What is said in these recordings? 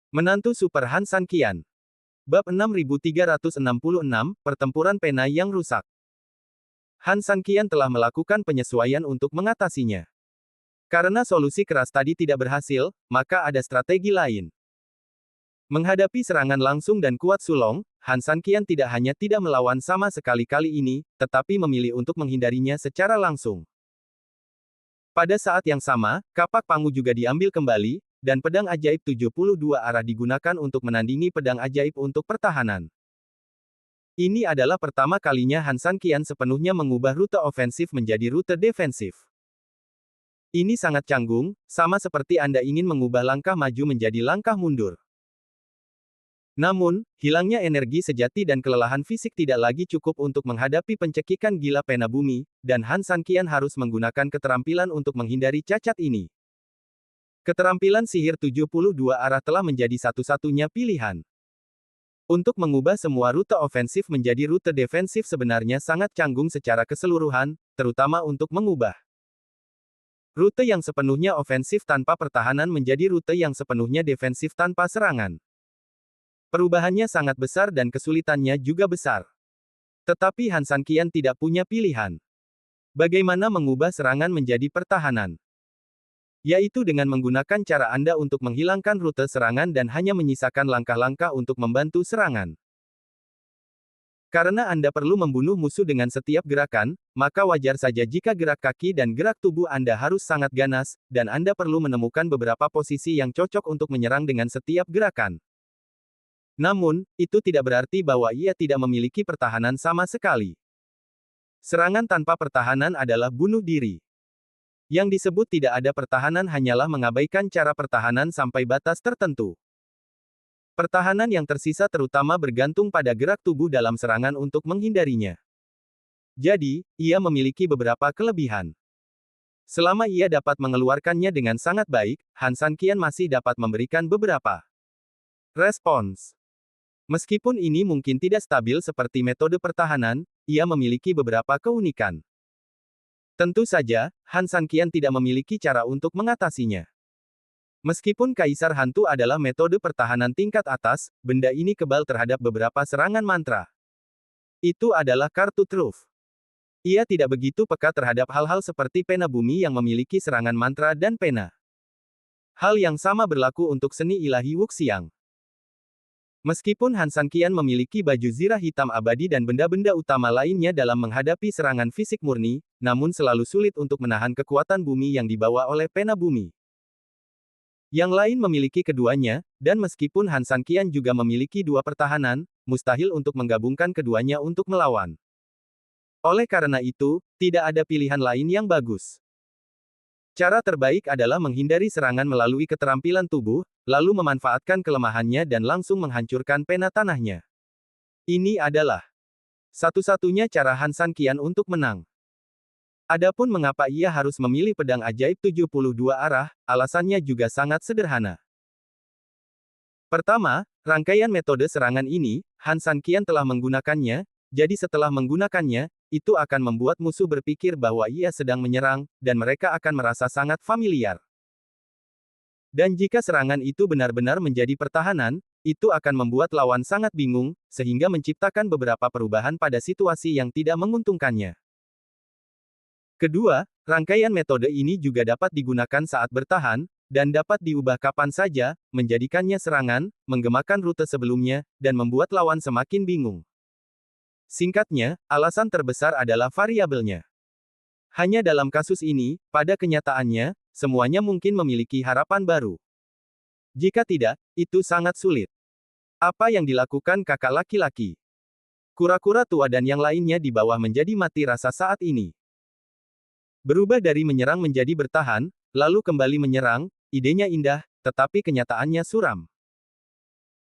Menantu Super Han San Qian. Bab 6366, Pertempuran Pena yang Rusak. Han San Qian telah melakukan penyesuaian untuk mengatasinya. Karena solusi keras tadi tidak berhasil, maka ada strategi lain. Menghadapi serangan langsung dan kuat sulong, Han San Qian tidak hanya tidak melawan sama sekali kali ini, tetapi memilih untuk menghindarinya secara langsung. Pada saat yang sama, kapak Pangu juga diambil kembali, dan pedang ajaib 72 arah digunakan untuk menandingi pedang ajaib untuk pertahanan. Ini adalah pertama kalinya Han San Qian sepenuhnya mengubah rute ofensif menjadi rute defensif. Ini sangat canggung, sama seperti Anda ingin mengubah langkah maju menjadi langkah mundur. Namun, hilangnya energi sejati dan kelelahan fisik tidak lagi cukup untuk menghadapi pencekikan gila pena bumi, dan Han San Qian harus menggunakan keterampilan untuk menghindari cacat ini. Keterampilan sihir 72 arah telah menjadi satu-satunya pilihan. Untuk mengubah semua rute ofensif menjadi rute defensif sebenarnya sangat canggung secara keseluruhan, terutama untuk mengubah rute yang sepenuhnya ofensif tanpa pertahanan menjadi rute yang sepenuhnya defensif tanpa serangan. Perubahannya sangat besar dan kesulitannya juga besar. Tetapi Han San Qian tidak punya pilihan. Bagaimana mengubah serangan menjadi pertahanan? Yaitu dengan menggunakan cara Anda untuk menghilangkan rute serangan dan hanya menyisakan langkah-langkah untuk membantu serangan. Karena Anda perlu membunuh musuh dengan setiap gerakan, maka wajar saja jika gerak kaki dan gerak tubuh Anda harus sangat ganas, dan Anda perlu menemukan beberapa posisi yang cocok untuk menyerang dengan setiap gerakan. Namun, itu tidak berarti bahwa ia tidak memiliki pertahanan sama sekali. Serangan tanpa pertahanan adalah bunuh diri. Yang disebut tidak ada pertahanan hanyalah mengabaikan cara pertahanan sampai batas tertentu. Pertahanan yang tersisa terutama bergantung pada gerak tubuh dalam serangan untuk menghindarinya. Jadi, ia memiliki beberapa kelebihan. Selama ia dapat mengeluarkannya dengan sangat baik, Han San Qian masih dapat memberikan beberapa respons. Meskipun ini mungkin tidak stabil seperti metode pertahanan, ia memiliki beberapa keunikan. Tentu saja, Han San Qian tidak memiliki cara untuk mengatasinya. Meskipun Kaisar Hantu adalah metode pertahanan tingkat atas, benda ini kebal terhadap beberapa serangan mantra. Itu adalah kartu truf. Ia tidak begitu peka terhadap hal-hal seperti pena bumi yang memiliki serangan mantra dan pena. Hal yang sama berlaku untuk seni ilahi Wuxiang. Meskipun Han San Qian memiliki baju zirah hitam abadi dan benda-benda utama lainnya dalam menghadapi serangan fisik murni, namun selalu sulit untuk menahan kekuatan bumi yang dibawa oleh pena bumi. Yang lain memiliki keduanya, dan meskipun Han San Qian juga memiliki dua pertahanan, mustahil untuk menggabungkan keduanya untuk melawan. Oleh karena itu, tidak ada pilihan lain yang bagus. Cara terbaik adalah menghindari serangan melalui keterampilan tubuh, lalu memanfaatkan kelemahannya dan langsung menghancurkan pena tanahnya. Ini adalah satu-satunya cara Han San Qian untuk menang. Adapun mengapa ia harus memilih pedang ajaib 72 arah, alasannya juga sangat sederhana. Pertama, rangkaian metode serangan ini, Han San Qian telah menggunakannya, jadi setelah menggunakannya, itu akan membuat musuh berpikir bahwa ia sedang menyerang, dan mereka akan merasa sangat familiar. Dan jika serangan itu benar-benar menjadi pertahanan, itu akan membuat lawan sangat bingung, sehingga menciptakan beberapa perubahan pada situasi yang tidak menguntungkannya. Kedua, rangkaian metode ini juga dapat digunakan saat bertahan, dan dapat diubah kapan saja, menjadikannya serangan, menggemakan rute sebelumnya, dan membuat lawan semakin bingung. Singkatnya, alasan terbesar adalah variabelnya. Hanya dalam kasus ini, pada kenyataannya, semuanya mungkin memiliki harapan baru. Jika tidak, itu sangat sulit. Apa yang dilakukan kakak laki-laki? Kura-kura tua dan yang lainnya di bawah menjadi mati rasa saat ini. Berubah dari menyerang menjadi bertahan, lalu kembali menyerang, idenya indah, tetapi kenyataannya suram.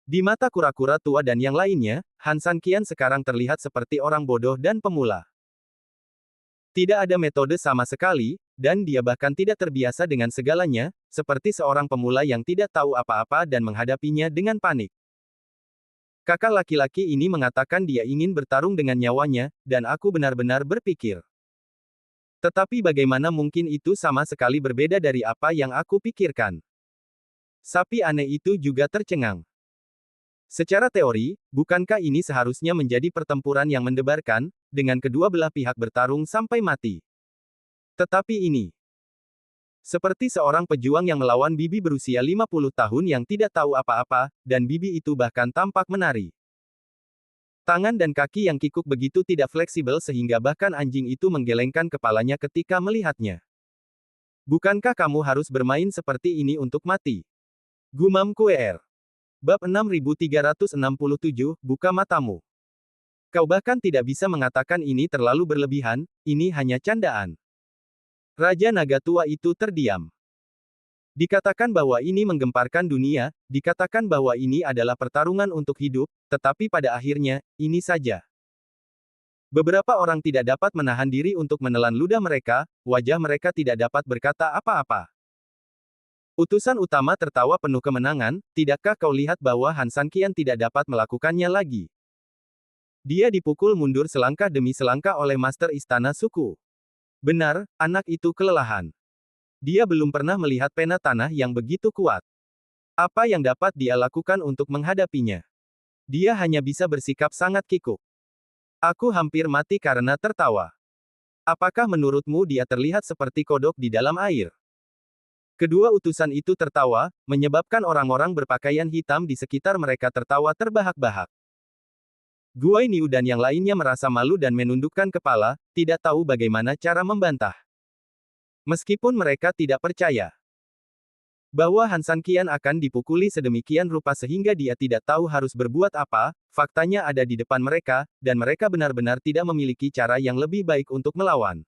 Di mata kura-kura tua dan yang lainnya, Han San Qian sekarang terlihat seperti orang bodoh dan pemula. Tidak ada metode sama sekali, dan dia bahkan tidak terbiasa dengan segalanya, seperti seorang pemula yang tidak tahu apa-apa dan menghadapinya dengan panik. Kakak laki-laki ini mengatakan dia ingin bertarung dengan nyawanya, dan aku benar-benar berpikir. Tetapi bagaimana mungkin itu sama sekali berbeda dari apa yang aku pikirkan? Sapi aneh itu juga tercengang. Secara teori, bukankah ini seharusnya menjadi pertempuran yang mendebarkan, dengan kedua belah pihak bertarung sampai mati? Tetapi ini seperti seorang pejuang yang melawan bibi berusia 50 tahun yang tidak tahu apa-apa, dan bibi itu bahkan tampak menari. Tangan dan kaki yang kikuk begitu tidak fleksibel sehingga bahkan anjing itu menggelengkan kepalanya ketika melihatnya. Bukankah kamu harus bermain seperti ini untuk mati? Gumam Kuer. Bab 6367, buka matamu. Kau bahkan tidak bisa mengatakan ini terlalu berlebihan, ini hanya candaan. Raja Naga Tua itu terdiam. Dikatakan bahwa ini menggemparkan dunia, dikatakan bahwa ini adalah pertarungan untuk hidup, tetapi pada akhirnya, ini saja. Beberapa orang tidak dapat menahan diri untuk menelan ludah mereka, wajah mereka tidak dapat berkata apa-apa. Utusan utama tertawa penuh kemenangan, tidakkah kau lihat bahwa Han Sanqian tidak dapat melakukannya lagi? Dia dipukul mundur selangkah demi selangkah oleh Master Istana Suku. Benar, anak itu kelelahan. Dia belum pernah melihat pena tanah yang begitu kuat. Apa yang dapat dia lakukan untuk menghadapinya? Dia hanya bisa bersikap sangat kikuk. Aku hampir mati karena tertawa. Apakah menurutmu dia terlihat seperti kodok di dalam air? Kedua utusan itu tertawa, menyebabkan orang-orang berpakaian hitam di sekitar mereka tertawa terbahak-bahak. Guai Niu dan yang lainnya merasa malu dan menundukkan kepala, tidak tahu bagaimana cara membantah. Meskipun mereka tidak percaya bahwa Han Sanqian akan dipukuli sedemikian rupa sehingga dia tidak tahu harus berbuat apa, faktanya ada di depan mereka, dan mereka benar-benar tidak memiliki cara yang lebih baik untuk melawan.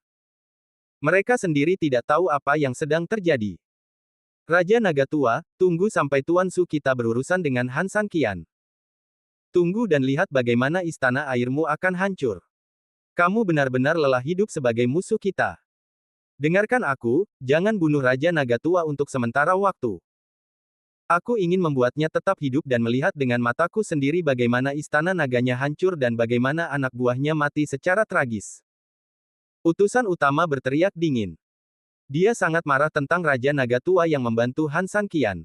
Mereka sendiri tidak tahu apa yang sedang terjadi. Raja Naga Tua, tunggu sampai Tuan Su kita berurusan dengan Han Sanqian. Tunggu dan lihat bagaimana istana airmu akan hancur. Kamu benar-benar lelah hidup sebagai musuh kita. Dengarkan aku, jangan bunuh Raja Naga Tua untuk sementara waktu. Aku ingin membuatnya tetap hidup dan melihat dengan mataku sendiri bagaimana istana naganya hancur dan bagaimana anak buahnya mati secara tragis. Utusan utama berteriak dingin. Dia sangat marah tentang Raja Naga Tua yang membantu Han Sanqian.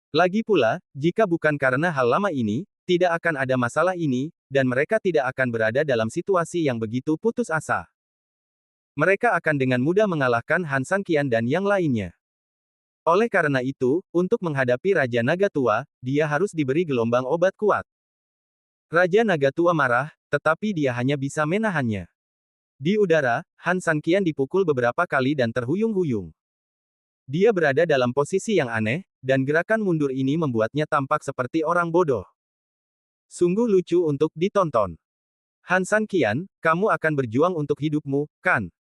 Lagi pula, jika bukan karena hal lama ini, tidak akan ada masalah ini, dan mereka tidak akan berada dalam situasi yang begitu putus asa. Mereka akan dengan mudah mengalahkan Han Sanqian dan yang lainnya. Oleh karena itu, untuk menghadapi Raja Naga Tua, dia harus diberi gelombang obat kuat. Raja Naga Tua marah, tetapi dia hanya bisa menahannya. Di udara, Han Sanqian dipukul beberapa kali dan terhuyung-huyung. Dia berada dalam posisi yang aneh, dan gerakan mundur ini membuatnya tampak seperti orang bodoh. Sungguh lucu untuk ditonton. Han Sanqian, kamu akan berjuang untuk hidupmu, kan?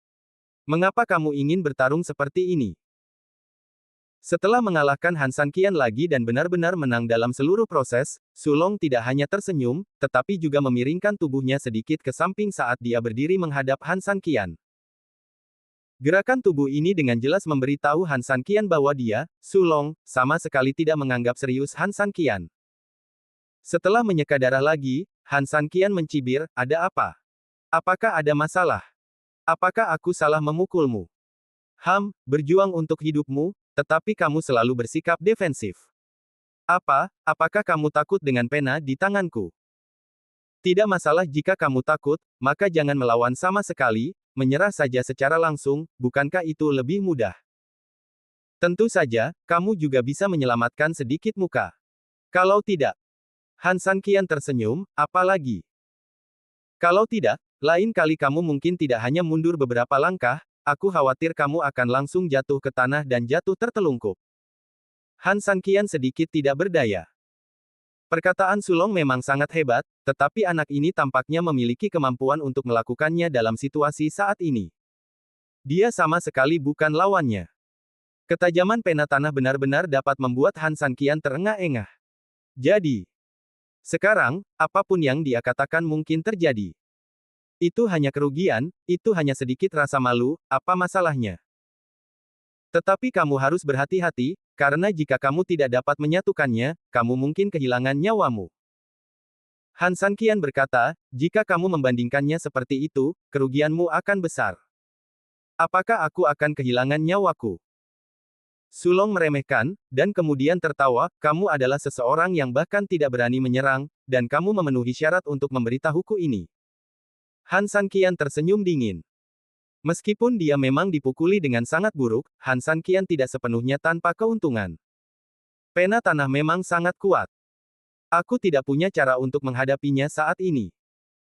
Mengapa kamu ingin bertarung seperti ini? Setelah mengalahkan Han Sanqian lagi dan benar-benar menang dalam seluruh proses, Sulong tidak hanya tersenyum, tetapi juga memiringkan tubuhnya sedikit ke samping saat dia berdiri menghadap Han Sanqian. Gerakan tubuh ini dengan jelas memberitahu Han Sanqian bahwa dia, Sulong, sama sekali tidak menganggap serius Han Sanqian. Setelah menyeka darah lagi, Han Sanqian mencibir, ada apa? Apakah ada masalah? Apakah aku salah memukulmu? Berjuang untuk hidupmu, tetapi kamu selalu bersikap defensif. Apakah kamu takut dengan pena di tanganku? Tidak masalah jika kamu takut, maka jangan melawan sama sekali, menyerah saja secara langsung, bukankah itu lebih mudah? Tentu saja, kamu juga bisa menyelamatkan sedikit muka. Kalau tidak, Han Sanqian tersenyum, apalagi? Kalau tidak, lain kali kamu mungkin tidak hanya mundur beberapa langkah, aku khawatir kamu akan langsung jatuh ke tanah dan jatuh tertelungkup. Han Sanqian sedikit tidak berdaya. Perkataan Sulong memang sangat hebat, tetapi anak ini tampaknya memiliki kemampuan untuk melakukannya dalam situasi saat ini. Dia sama sekali bukan lawannya. Ketajaman pena tanah benar-benar dapat membuat Han Sanqian terengah-engah. Jadi, sekarang, apapun yang dia katakan mungkin terjadi. Itu hanya kerugian, itu hanya sedikit rasa malu, apa masalahnya? Tetapi kamu harus berhati-hati, karena jika kamu tidak dapat menyatukannya, kamu mungkin kehilangan nyawamu. Han Sanqian berkata, jika kamu membandingkannya seperti itu, kerugianmu akan besar. Apakah aku akan kehilangan nyawaku? Sulong meremehkan, dan kemudian tertawa, kamu adalah seseorang yang bahkan tidak berani menyerang, dan kamu memenuhi syarat untuk memberitahuku ini. Han Sanqian tersenyum dingin. Meskipun dia memang dipukuli dengan sangat buruk, Han Sanqian tidak sepenuhnya tanpa keuntungan. Pena tanah memang sangat kuat. Aku tidak punya cara untuk menghadapinya saat ini.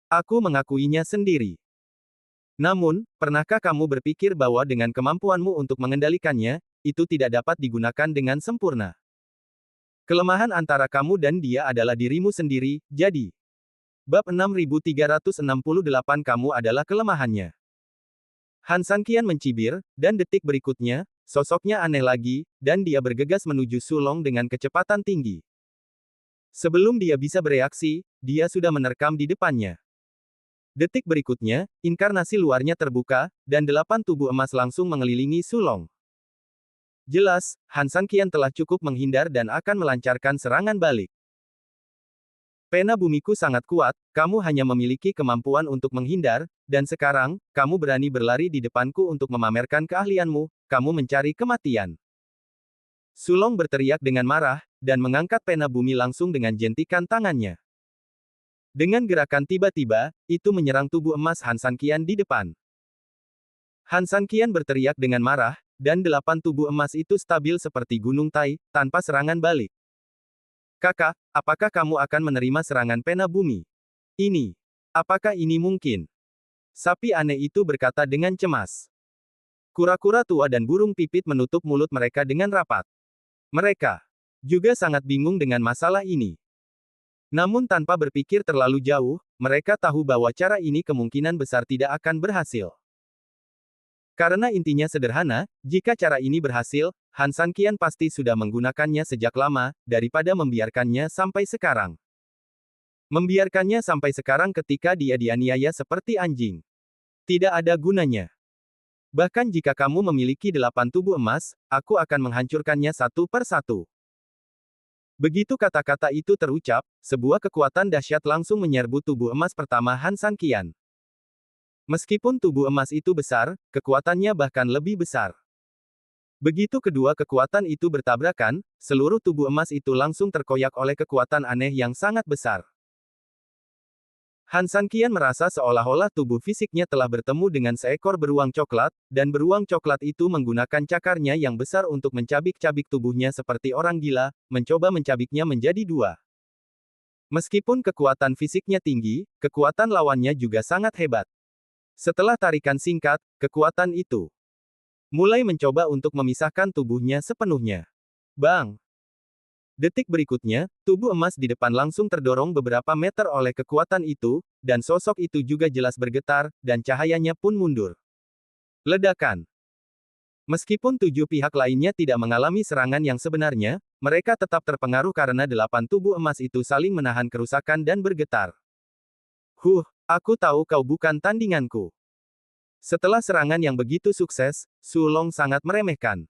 Aku mengakuinya sendiri. Namun, pernahkah kamu berpikir bahwa dengan kemampuanmu untuk mengendalikannya, itu tidak dapat digunakan dengan sempurna? Kelemahan antara kamu dan dia adalah dirimu sendiri, jadi. Bab 6368 kamu adalah kelemahannya. Han Sanqian mencibir, dan detik berikutnya, sosoknya aneh lagi, dan dia bergegas menuju Sulong dengan kecepatan tinggi. Sebelum dia bisa bereaksi, dia sudah menerkam di depannya. Detik berikutnya, inkarnasi luarnya terbuka, dan 8 tubuh emas langsung mengelilingi Sulong. Jelas, Han Sanqian telah cukup menghindar dan akan melancarkan serangan balik. Pena bumiku sangat kuat, kamu hanya memiliki kemampuan untuk menghindar, dan sekarang, kamu berani berlari di depanku untuk memamerkan keahlianmu, kamu mencari kematian. Sulong berteriak dengan marah, dan mengangkat pena bumi langsung dengan jentikan tangannya. Dengan gerakan tiba-tiba, itu menyerang tubuh emas Han Sanqian di depan. Han Sanqian berteriak dengan marah, dan 8 tubuh emas itu stabil seperti gunung Tai, tanpa serangan balik. Kakak, apakah kamu akan menerima serangan pena bumi? Ini. Apakah ini mungkin? Sapi aneh itu berkata dengan cemas. Kura-kura tua dan burung pipit menutup mulut mereka dengan rapat. Mereka juga sangat bingung dengan masalah ini. Namun tanpa berpikir terlalu jauh, mereka tahu bahwa cara ini kemungkinan besar tidak akan berhasil. Karena intinya sederhana, jika cara ini berhasil, Han Sanqian pasti sudah menggunakannya sejak lama, daripada membiarkannya sampai sekarang. Membiarkannya sampai sekarang ketika dia dianiaya seperti anjing. Tidak ada gunanya. Bahkan jika kamu memiliki 8 tubuh emas, aku akan menghancurkannya satu per satu. Begitu kata-kata itu terucap, sebuah kekuatan dahsyat langsung menyerbu tubuh emas pertama Han Sanqian. Meskipun tubuh emas itu besar, kekuatannya bahkan lebih besar. Begitu kedua kekuatan itu bertabrakan, seluruh tubuh emas itu langsung terkoyak oleh kekuatan aneh yang sangat besar. Han Sanqian merasa seolah-olah tubuh fisiknya telah bertemu dengan seekor beruang coklat, dan beruang coklat itu menggunakan cakarnya yang besar untuk mencabik-cabik tubuhnya seperti orang gila, mencoba mencabiknya menjadi dua. Meskipun kekuatan fisiknya tinggi, kekuatan lawannya juga sangat hebat. Setelah tarikan singkat, kekuatan itu mulai mencoba untuk memisahkan tubuhnya sepenuhnya. Bang! Detik berikutnya, tubuh emas di depan langsung terdorong beberapa meter oleh kekuatan itu, dan sosok itu juga jelas bergetar, dan cahayanya pun mundur. Ledakan! Meskipun 7 pihak lainnya tidak mengalami serangan yang sebenarnya, mereka tetap terpengaruh karena 8 tubuh emas itu saling menahan kerusakan dan bergetar. Aku tahu kau bukan tandinganku. Setelah serangan yang begitu sukses, Sulong sangat meremehkan.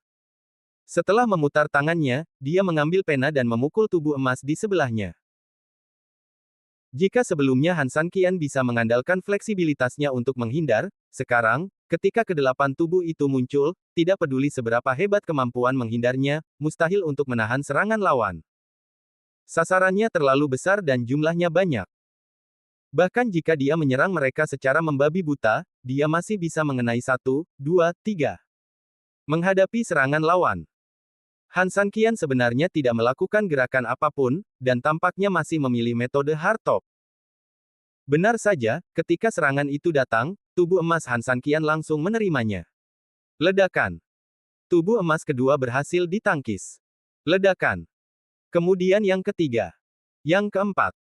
Setelah memutar tangannya, dia mengambil pena dan memukul tubuh emas di sebelahnya. Jika sebelumnya Han Sanqian bisa mengandalkan fleksibilitasnya untuk menghindar, sekarang, ketika kedelapan tubuh itu muncul, tidak peduli seberapa hebat kemampuan menghindarnya, mustahil untuk menahan serangan lawan. Sasarannya terlalu besar dan jumlahnya banyak. Bahkan jika dia menyerang mereka secara membabi buta, dia masih bisa mengenai 1, 2, 3. Menghadapi serangan lawan. Han Sanqian sebenarnya tidak melakukan gerakan apapun, dan tampaknya masih memilih metode hardtop. Benar saja, ketika serangan itu datang, tubuh emas Han Sanqian langsung menerimanya. Ledakan. Tubuh emas kedua berhasil ditangkis. Ledakan. Kemudian yang ketiga. Yang keempat.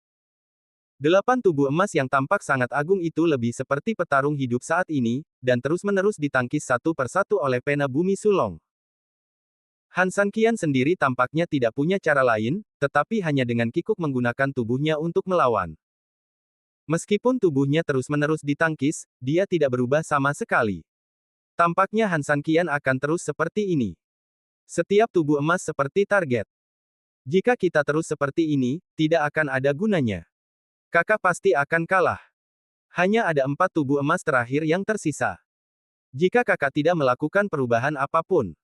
8 tubuh emas yang tampak sangat agung itu lebih seperti petarung hidup saat ini, dan terus-menerus ditangkis satu persatu oleh pena bumi Sulong. Han Sanqian sendiri tampaknya tidak punya cara lain, tetapi hanya dengan kikuk menggunakan tubuhnya untuk melawan. Meskipun tubuhnya terus-menerus ditangkis, dia tidak berubah sama sekali. Tampaknya Han Sanqian akan terus seperti ini. Setiap tubuh emas seperti target. Jika kita terus seperti ini, tidak akan ada gunanya. Kakak pasti akan kalah. Hanya ada 4 tubuh emas terakhir yang tersisa. Jika kakak tidak melakukan perubahan apapun,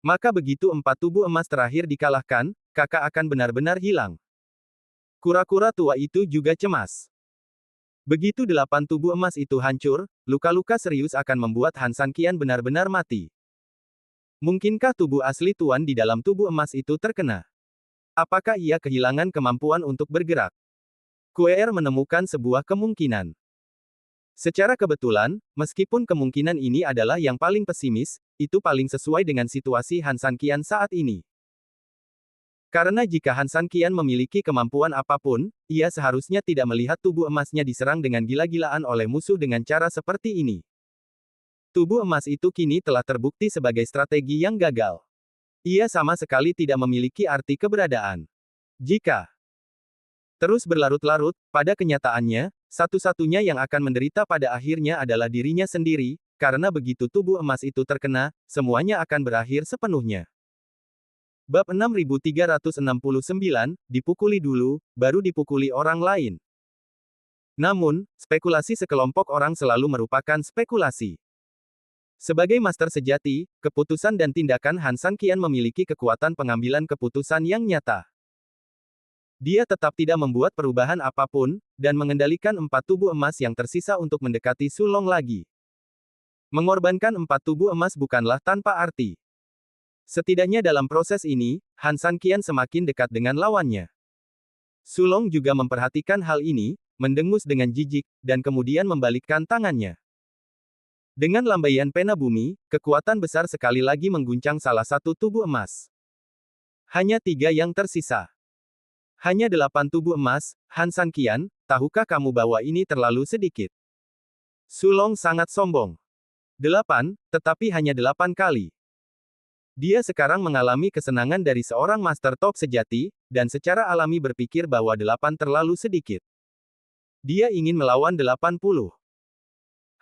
Maka begitu 4 tubuh emas terakhir dikalahkan, kakak akan benar-benar hilang. Kura-kura tua itu juga cemas. Begitu 8 tubuh emas itu hancur, luka-luka serius akan membuat Han San Qian benar-benar mati. Mungkinkah tubuh asli Tuan di dalam tubuh emas itu terkena? Apakah ia kehilangan kemampuan untuk bergerak? Kuer menemukan sebuah kemungkinan. Secara kebetulan, meskipun kemungkinan ini adalah yang paling pesimis, itu paling sesuai dengan situasi Han San Qian saat ini. Karena jika Han San Qian memiliki kemampuan apapun, ia seharusnya tidak melihat tubuh emasnya diserang dengan gila-gilaan oleh musuh dengan cara seperti ini. Tubuh emas itu kini telah terbukti sebagai strategi yang gagal. Ia sama sekali tidak memiliki arti keberadaan. Jika terus berlarut-larut, pada kenyataannya, satu-satunya yang akan menderita pada akhirnya adalah dirinya sendiri, karena begitu tubuh emas itu terkena, semuanya akan berakhir sepenuhnya. Bab 6369, dipukuli dulu, baru dipukuli orang lain. Namun, spekulasi sekelompok orang selalu merupakan spekulasi. Sebagai master sejati, keputusan dan tindakan Han San Qian memiliki kekuatan pengambilan keputusan yang nyata. Dia tetap tidak membuat perubahan apapun, dan mengendalikan 4 tubuh emas yang tersisa untuk mendekati Su Long lagi. Mengorbankan 4 tubuh emas bukanlah tanpa arti. Setidaknya dalam proses ini, Han San Qian semakin dekat dengan lawannya. Su Long juga memperhatikan hal ini, mendengus dengan jijik, dan kemudian membalikkan tangannya. Dengan lambaian pena bumi, kekuatan besar sekali lagi mengguncang salah satu tubuh emas. Hanya 3 yang tersisa. Hanya 8 tubuh emas, Han San Qian, tahukah kamu bahwa ini terlalu sedikit? Su Long sangat sombong. 8, tetapi hanya 8 kali. Dia sekarang mengalami kesenangan dari seorang master top sejati, dan secara alami berpikir bahwa 8 terlalu sedikit. Dia ingin melawan 80.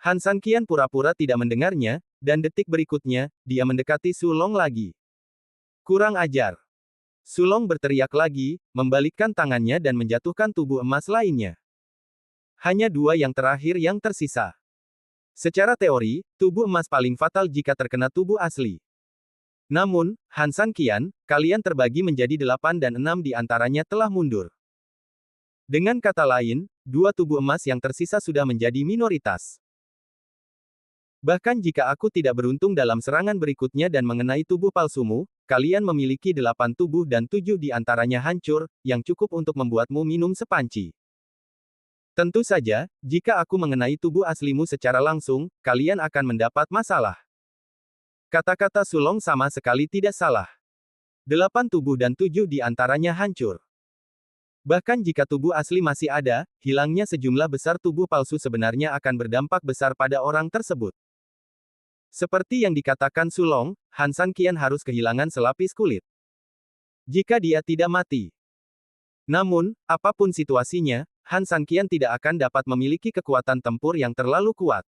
Han San Qian pura-pura tidak mendengarnya, dan detik berikutnya, dia mendekati Su Long lagi. Kurang ajar. Su Long berteriak lagi, membalikkan tangannya dan menjatuhkan tubuh emas lainnya. Hanya 2 yang terakhir yang tersisa. Secara teori, tubuh emas paling fatal jika terkena tubuh asli. Namun, Han San Qian, kalian terbagi menjadi 8 dan 6 di antaranya telah mundur. Dengan kata lain, 2 tubuh emas yang tersisa sudah menjadi minoritas. Bahkan jika aku tidak beruntung dalam serangan berikutnya dan mengenai tubuh palsumu, kalian memiliki 8 tubuh dan 7 di antaranya hancur, yang cukup untuk membuatmu minum sepanci. Tentu saja, jika aku mengenai tubuh aslimu secara langsung, kalian akan mendapat masalah. Kata-kata Su Long sama sekali tidak salah. 8 tubuh dan 7 di antaranya hancur. Bahkan jika tubuh asli masih ada, hilangnya sejumlah besar tubuh palsu sebenarnya akan berdampak besar pada orang tersebut. Seperti yang dikatakan Su Long, Han San Qian harus kehilangan selapis kulit. Jika dia tidak mati. Namun, apapun situasinya, Han San Qian tidak akan dapat memiliki kekuatan tempur yang terlalu kuat.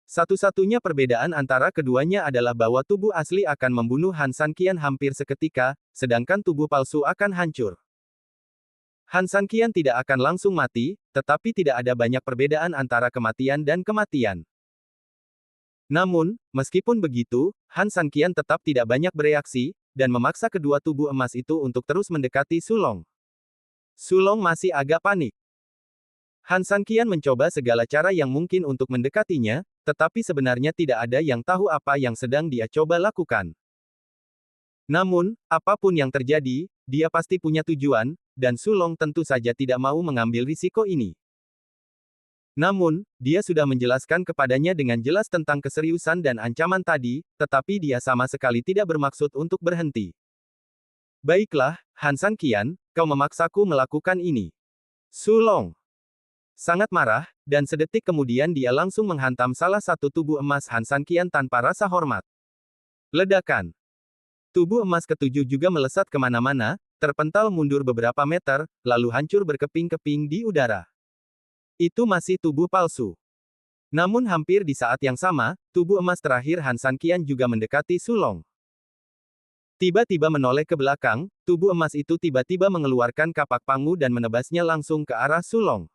Satu-satunya perbedaan antara keduanya adalah bahwa tubuh asli akan membunuh Han San Qian hampir seketika, sedangkan tubuh palsu akan hancur. Han San Qian tidak akan langsung mati, tetapi tidak ada banyak perbedaan antara kematian dan kematian. Namun, meskipun begitu, Han San Qian tetap tidak banyak bereaksi, dan memaksa kedua tubuh emas itu untuk terus mendekati Su Long. Su Long masih agak panik. Han San Qian mencoba segala cara yang mungkin untuk mendekatinya, tetapi sebenarnya tidak ada yang tahu apa yang sedang dia coba lakukan. Namun, apapun yang terjadi, dia pasti punya tujuan, dan Su Long tentu saja tidak mau mengambil risiko ini. Namun, dia sudah menjelaskan kepadanya dengan jelas tentang keseriusan dan ancaman tadi, tetapi dia sama sekali tidak bermaksud untuk berhenti. Baiklah, Han San Qian, kau memaksaku melakukan ini. Su Long sangat marah, dan sedetik kemudian dia langsung menghantam salah satu tubuh emas Han San Qian tanpa rasa hormat. Ledakan. Tubuh emas ketujuh juga melesat kemana-mana, terpental mundur beberapa meter, lalu hancur berkeping-keping di udara. Itu masih tubuh palsu. Namun hampir di saat yang sama, tubuh emas terakhir Han San Qian juga mendekati Su Long. Tiba-tiba menoleh ke belakang, tubuh emas itu tiba-tiba mengeluarkan kapak pangu dan menebasnya langsung ke arah Su Long.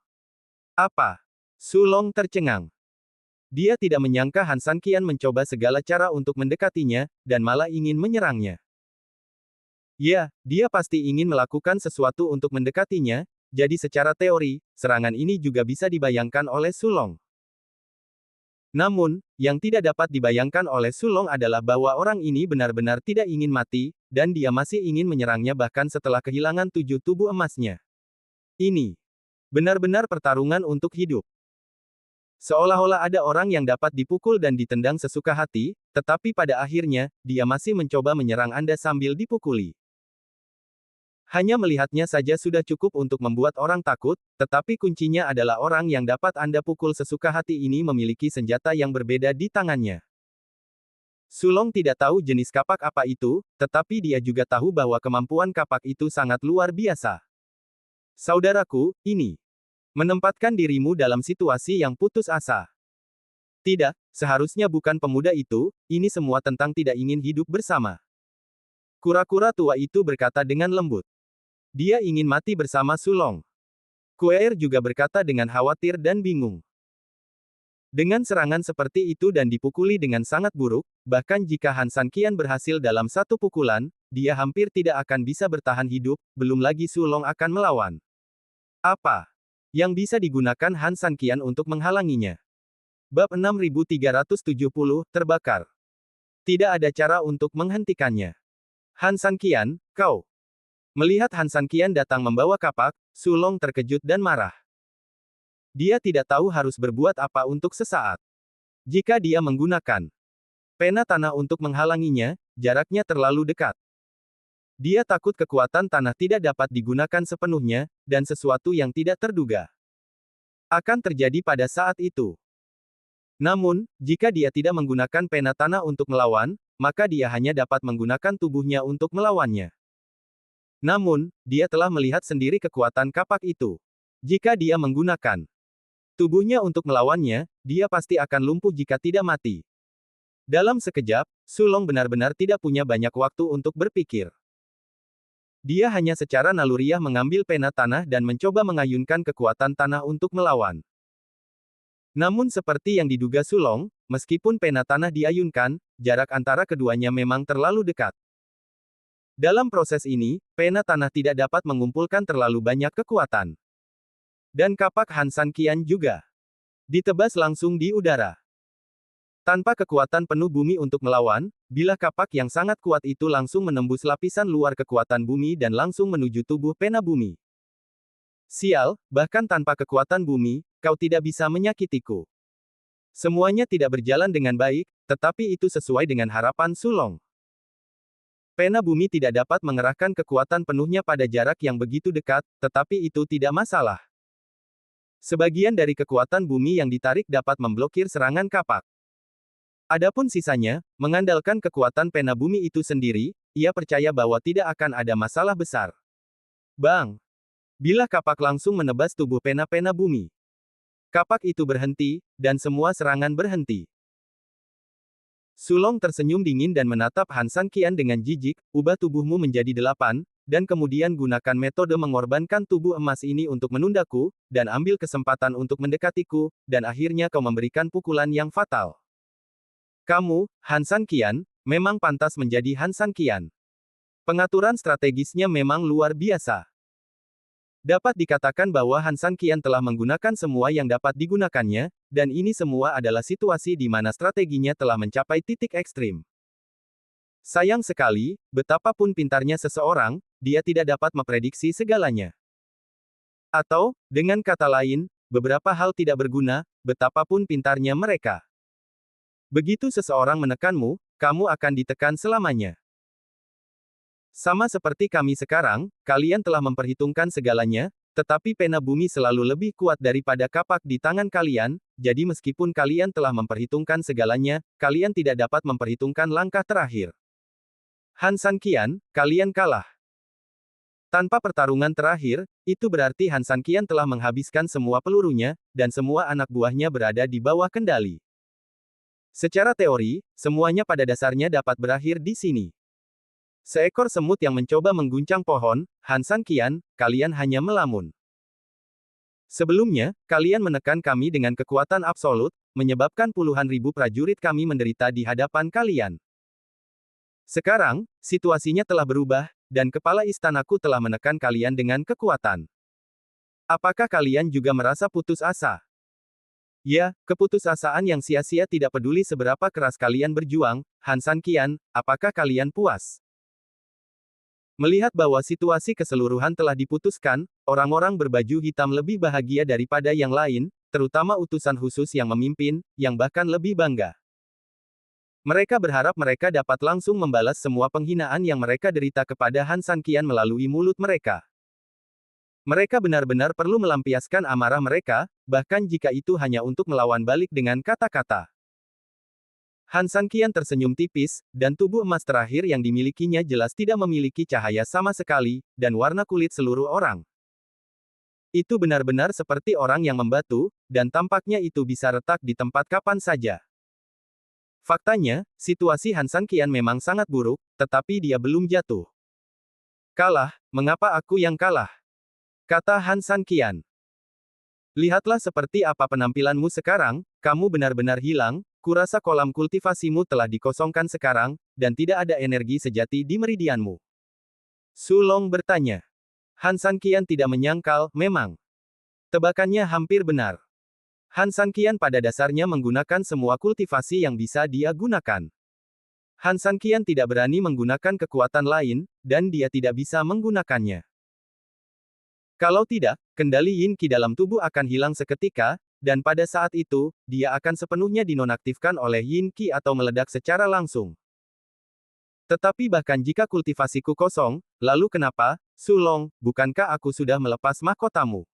Apa? Su Long tercengang. Dia tidak menyangka Han San Qian mencoba segala cara untuk mendekatinya, dan malah ingin menyerangnya. Ya, dia pasti ingin melakukan sesuatu untuk mendekatinya, jadi secara teori, serangan ini juga bisa dibayangkan oleh Sulong. Namun, yang tidak dapat dibayangkan oleh Sulong adalah bahwa orang ini benar-benar tidak ingin mati, dan dia masih ingin menyerangnya bahkan setelah kehilangan 7 tubuh emasnya. Ini benar-benar pertarungan untuk hidup. Seolah-olah ada orang yang dapat dipukul dan ditendang sesuka hati, tetapi pada akhirnya, dia masih mencoba menyerang Anda sambil dipukuli. Hanya melihatnya saja sudah cukup untuk membuat orang takut, tetapi kuncinya adalah orang yang dapat Anda pukul sesuka hati ini memiliki senjata yang berbeda di tangannya. Sulong tidak tahu jenis kapak apa itu, tetapi dia juga tahu bahwa kemampuan kapak itu sangat luar biasa. Saudaraku, ini menempatkan dirimu dalam situasi yang putus asa. Tidak, seharusnya bukan pemuda itu, ini semua tentang tidak ingin hidup bersama. Kura-kura tua itu berkata dengan lembut. Dia ingin mati bersama Sulong. Kueir juga berkata dengan khawatir dan bingung. Dengan serangan seperti itu dan dipukuli dengan sangat buruk, bahkan jika Han San Qian berhasil dalam satu pukulan, dia hampir tidak akan bisa bertahan hidup, belum lagi Sulong akan melawan. Apa yang bisa digunakan Han San Qian untuk menghalanginya? Bab 6370, terbakar. Tidak ada cara untuk menghentikannya. Han San Qian, kau. Melihat Han San Qian datang membawa kapak, Sulong terkejut dan marah. Dia tidak tahu harus berbuat apa untuk sesaat. Jika dia menggunakan pena tanah untuk menghalanginya, jaraknya terlalu dekat. Dia takut kekuatan tanah tidak dapat digunakan sepenuhnya, dan sesuatu yang tidak terduga akan terjadi pada saat itu. Namun, jika dia tidak menggunakan pena tanah untuk melawan, maka dia hanya dapat menggunakan tubuhnya untuk melawannya. Namun, dia telah melihat sendiri kekuatan kapak itu. Jika dia menggunakan tubuhnya untuk melawannya, dia pasti akan lumpuh jika tidak mati. Dalam sekejap, Sulong benar-benar tidak punya banyak waktu untuk berpikir. Dia hanya secara naluriah mengambil pena tanah dan mencoba mengayunkan kekuatan tanah untuk melawan. Namun seperti yang diduga Sulong, meskipun pena tanah diayunkan, jarak antara keduanya memang terlalu dekat. Dalam proses ini, pena tanah tidak dapat mengumpulkan terlalu banyak kekuatan. Dan kapak Han San Qian juga ditebas langsung di udara. Tanpa kekuatan penuh bumi untuk melawan, bilah kapak yang sangat kuat itu langsung menembus lapisan luar kekuatan bumi dan langsung menuju tubuh pena bumi. Sial, bahkan tanpa kekuatan bumi, kau tidak bisa menyakitiku. Semuanya tidak berjalan dengan baik, tetapi itu sesuai dengan harapan Sulong. Pena bumi tidak dapat mengerahkan kekuatan penuhnya pada jarak yang begitu dekat, tetapi itu tidak masalah. Sebagian dari kekuatan bumi yang ditarik dapat memblokir serangan kapak. Adapun sisanya, mengandalkan kekuatan pena bumi itu sendiri, ia percaya bahwa tidak akan ada masalah besar. Bang! Bilah kapak langsung menebas tubuh pena-pena bumi. Kapak itu berhenti, dan semua serangan berhenti. Sulong tersenyum dingin dan menatap Han San Qian dengan jijik, ubah tubuhmu menjadi 8, dan kemudian gunakan metode mengorbankan tubuh emas ini untuk menundaku, dan ambil kesempatan untuk mendekatiku, dan akhirnya kau memberikan pukulan yang fatal. Kamu, Han San Qian, memang pantas menjadi Han San Qian. Pengaturan strategisnya memang luar biasa. Dapat dikatakan bahwa Han San Qian telah menggunakan semua yang dapat digunakannya, dan ini semua adalah situasi di mana strateginya telah mencapai titik ekstrim. Sayang sekali, betapapun pintarnya seseorang, dia tidak dapat memprediksi segalanya. Atau, dengan kata lain, beberapa hal tidak berguna, betapapun pintarnya mereka. Begitu seseorang menekanmu, kamu akan ditekan selamanya. Sama seperti kami sekarang, kalian telah memperhitungkan segalanya, tetapi pena bumi selalu lebih kuat daripada kapak di tangan kalian, jadi meskipun kalian telah memperhitungkan segalanya, kalian tidak dapat memperhitungkan langkah terakhir. Han San Qian, kalian kalah. Tanpa pertarungan terakhir, itu berarti Han San Qian telah menghabiskan semua pelurunya, dan semua anak buahnya berada di bawah kendali. Secara teori, semuanya pada dasarnya dapat berakhir di sini. Seekor semut yang mencoba mengguncang pohon, Han San Qian, kalian hanya melamun. Sebelumnya, kalian menekan kami dengan kekuatan absolut, menyebabkan puluhan ribu prajurit kami menderita di hadapan kalian. Sekarang, situasinya telah berubah, dan kepala istanaku telah menekan kalian dengan kekuatan. Apakah kalian juga merasa putus asa? Ya, keputusasaan yang sia-sia tidak peduli seberapa keras kalian berjuang, Han San Qian, apakah kalian puas? Melihat bahwa situasi keseluruhan telah diputuskan, orang-orang berbaju hitam lebih bahagia daripada yang lain, terutama utusan khusus yang memimpin, yang bahkan lebih bangga. Mereka berharap mereka dapat langsung membalas semua penghinaan yang mereka derita kepada Han San Qian melalui mulut mereka. Mereka benar-benar perlu melampiaskan amarah mereka, bahkan jika itu hanya untuk melawan balik dengan kata-kata. Han San Qian tersenyum tipis, dan tubuh emas terakhir yang dimilikinya jelas tidak memiliki cahaya sama sekali, dan warna kulit seluruh orang. Itu benar-benar seperti orang yang membatu, dan tampaknya itu bisa retak di tempat kapan saja. Faktanya, situasi Han San Qian memang sangat buruk, tetapi dia belum jatuh. Kalah, mengapa aku yang kalah? Kata Han San Qian. Lihatlah seperti apa penampilanmu sekarang, kamu benar-benar hilang, kurasa kolam kultivasimu telah dikosongkan sekarang, dan tidak ada energi sejati di meridianmu. Su Long bertanya. Han San Qian tidak menyangkal, memang. Tebakannya hampir benar. Han San Qian pada dasarnya menggunakan semua kultivasi yang bisa dia gunakan. Han San Qian tidak berani menggunakan kekuatan lain, dan dia tidak bisa menggunakannya. Kalau tidak, kendali Yin Qi dalam tubuh akan hilang seketika, dan pada saat itu, dia akan sepenuhnya dinonaktifkan oleh Yin Qi atau meledak secara langsung. Tetapi bahkan jika kultivasiku kosong, lalu kenapa, Su Long, bukankah aku sudah melepas mahkotamu?